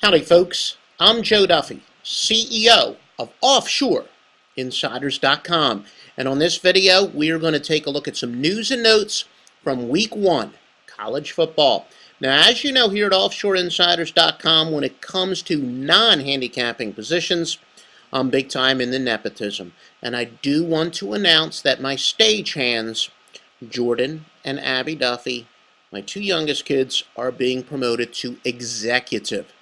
Howdy folks, I'm Joe Duffy, CEO of OffshoreInsiders.com, and on this video we are going to take a look at some news and notes from Week 1, college football. Now as you know here at OffshoreInsiders.com, when it comes to non-handicapping positions, I'm big time in the nepotism, and I do want to announce that my stagehands, Jordan and Abby Duffy, my two youngest kids, are being promoted to executive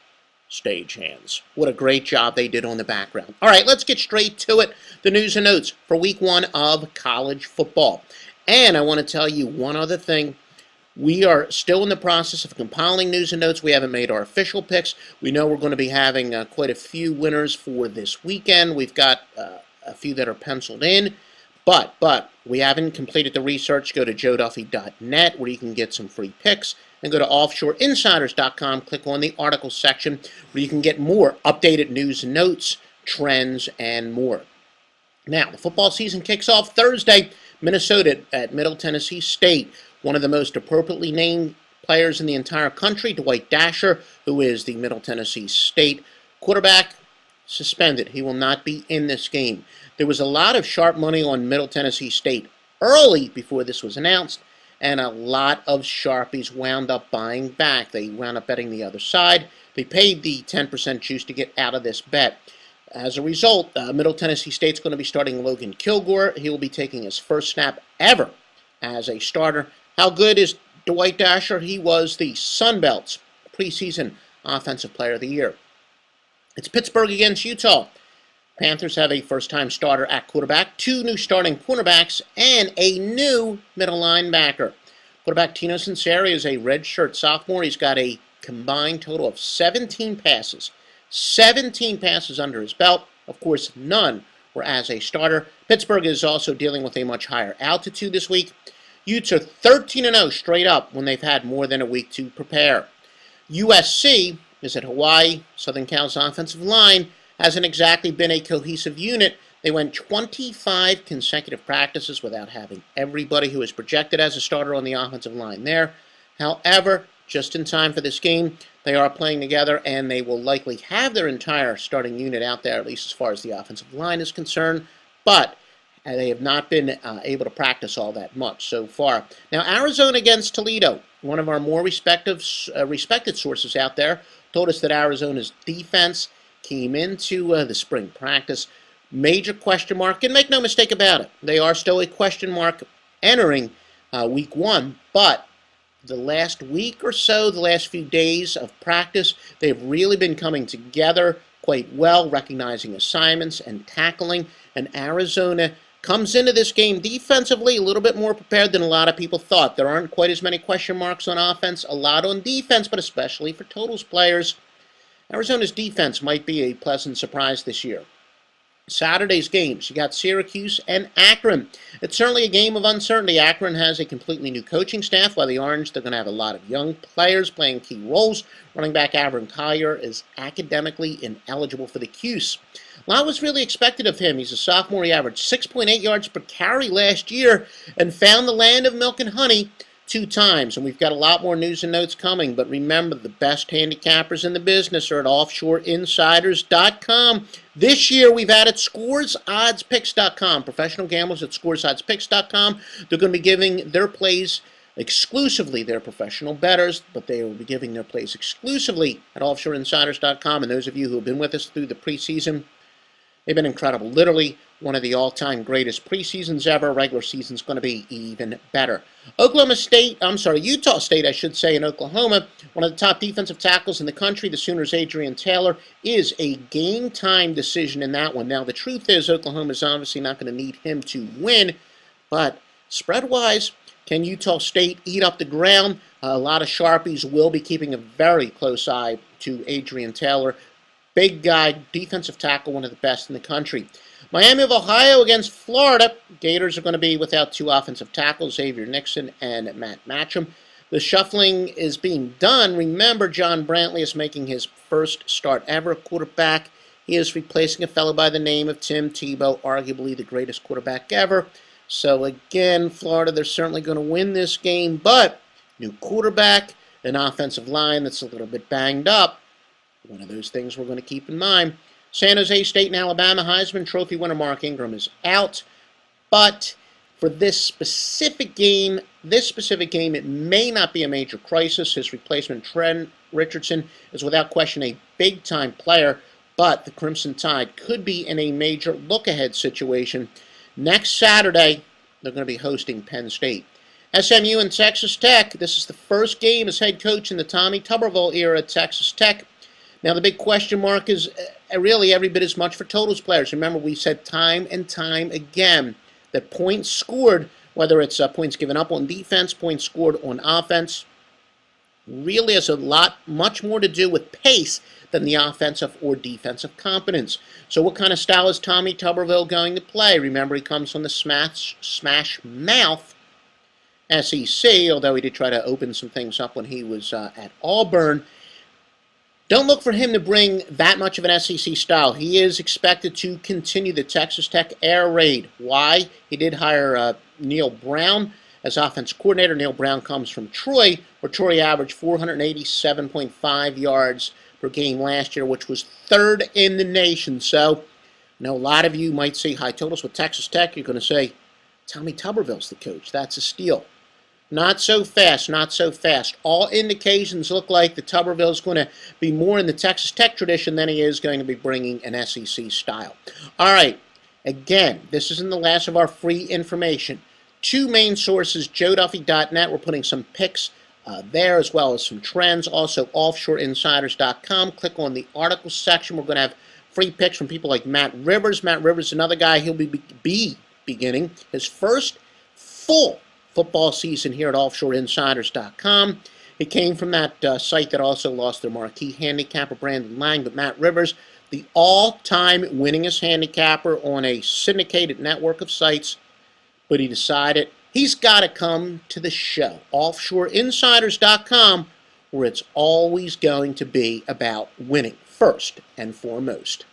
stagehands. What a great job they did on the background. All right, let's get straight to it. The news and notes for Week 1 of college football. And I want to tell you one other thing. We are still in the process of compiling news and notes. We haven't made our official picks. We know we're going to be having quite a few winners for this weekend. We've got a few that are penciled in. But we haven't completed the research. Go to joeduffy.net where you can get some free picks, and go to offshoreinsiders.com, click on the articles section where you can get more updated news and notes, trends, and more. Now, the football season kicks off Thursday. Minnesota at Middle Tennessee State. One of the most appropriately named players in the entire country, Dwight Dasher, who is the Middle Tennessee State quarterback, suspended. He will not be in this game. There was a lot of sharp money on Middle Tennessee State early before this was announced, and a lot of Sharpies wound up buying back. They wound up betting the other side. They paid the 10% juice to get out of this bet. As a result, Middle Tennessee State's going to be starting Logan Kilgore. He will be taking his first snap ever as a starter. How good is Dwight Dasher? He was the Sun Belt's preseason Offensive Player of the Year. It's Pittsburgh against Utah. Panthers have a first-time starter at quarterback, two new starting cornerbacks, and a new middle linebacker. Quarterback Tino Sinceri is a redshirt sophomore. He's got a combined total of 17 passes. 17 passes under his belt. Of course, none were as a starter. Pittsburgh is also dealing with a much higher altitude this week. Utes are 13-0 straight up when they've had more than a week to prepare. USC is at Hawaii. Southern Cal's offensive line hasn't exactly been a cohesive unit. They went 25 consecutive practices without having everybody who is projected as a starter on the offensive line there. However, just in time for this game, they are playing together, and they will likely have their entire starting unit out there, at least as far as the offensive line is concerned. But they have not been able to practice all that much so far. Now, Arizona against Toledo. One of our more respected sources out there told us that Arizona's defense came into the spring practice. Major question mark, and make no mistake about it, they are still a question mark entering Week 1, but the last week or so, the last few days of practice, they've really been coming together quite well, recognizing assignments and tackling, and Arizona comes into this game defensively a little bit more prepared than a lot of people thought. There aren't quite as many question marks on offense, a lot on defense, but especially for totals players. Arizona's defense might be a pleasant surprise this year. Saturday's games, you got Syracuse and Akron. It's certainly a game of uncertainty. Akron has a completely new coaching staff, while the Orange, they're going to have a lot of young players playing key roles. Running back Avron Collier is academically ineligible for the Cuse. A lot was really expected of him. He's a sophomore. He averaged 6.8 yards per carry last year and found the land of milk and honey 2 times, and we've got a lot more news and notes coming, but remember, the best handicappers in the business are at offshoreinsiders.com. This year, we've added scoresoddspicks.com. Professional gamblers at scoresoddspicks.com. They're going to be giving their plays exclusively. They're professional bettors, but they will be giving their plays exclusively at offshoreinsiders.com, and those of you who have been with us through the preseason, they've been incredible. Literally one of the all-time greatest preseasons ever. Regular season's going to be even better. Utah State, I should say, in Oklahoma, one of the top defensive tackles in the country, the Sooners' Adrian Taylor, is a game-time decision in that one. Now, the truth is Oklahoma's obviously not going to need him to win, but spread-wise, can Utah State eat up the ground? A lot of Sharpies will be keeping a very close eye to Adrian Taylor. Big guy, defensive tackle, one of the best in the country. Miami of Ohio against Florida. Gators are going to be without 2 offensive tackles, Xavier Nixon and Matt Matcham. The shuffling is being done. Remember, John Brantley is making his first start ever at quarterback. He is replacing a fellow by the name of Tim Tebow, arguably the greatest quarterback ever. So again, Florida, they're certainly going to win this game, but new quarterback, an offensive line that's a little bit banged up. one of those things we're going to keep in mind. San Jose State and Alabama Heisman Trophy winner Mark Ingram is out. But for this specific game, it may not be a major crisis. His replacement, Trent Richardson, is without question a big-time player, but the Crimson Tide could be in a major look-ahead situation. Next Saturday, they're going to be hosting Penn State. SMU and Texas Tech, this is the first game as head coach in the Tommy Tuberville era at Texas Tech. Now, the big question mark is really every bit as much for totals players. Remember, we said time and time again that points scored, whether it's points given up on defense, points scored on offense, really has much more to do with pace than the offensive or defensive competence. So what kind of style is Tommy Tuberville going to play? Remember, he comes from the smash mouth SEC, although he did try to open some things up when he was at Auburn. Don't look for him to bring that much of an SEC style. He is expected to continue the Texas Tech air raid. Why? He did hire Neil Brown as offense coordinator. Neil Brown comes from Troy, where Troy averaged 487.5 yards per game last year, which was third in the nation. So, I know a lot of you might see high totals with Texas Tech. You're going to say, Tommy Tuberville's the coach. That's a steal. Not so fast, not so fast. All indications look like the Tuberville is going to be more in the Texas Tech tradition than he is going to be bringing an SEC style. All right, again, this isn't the last of our free information. Two main sources, joeduffy.net. We're putting some picks there as well as some trends. Also, offshoreinsiders.com. Click on the articles section. We're going to have free picks from people like Matt Rivers. Matt Rivers, another guy, he'll be beginning his first full football season here at offshoreinsiders.com. It came from that site that also lost their marquee handicapper, Brandon Lang, but Matt Rivers, the all-time winningest handicapper on a syndicated network of sites, but he decided he's got to come to the show, offshoreinsiders.com, where it's always going to be about winning first and foremost.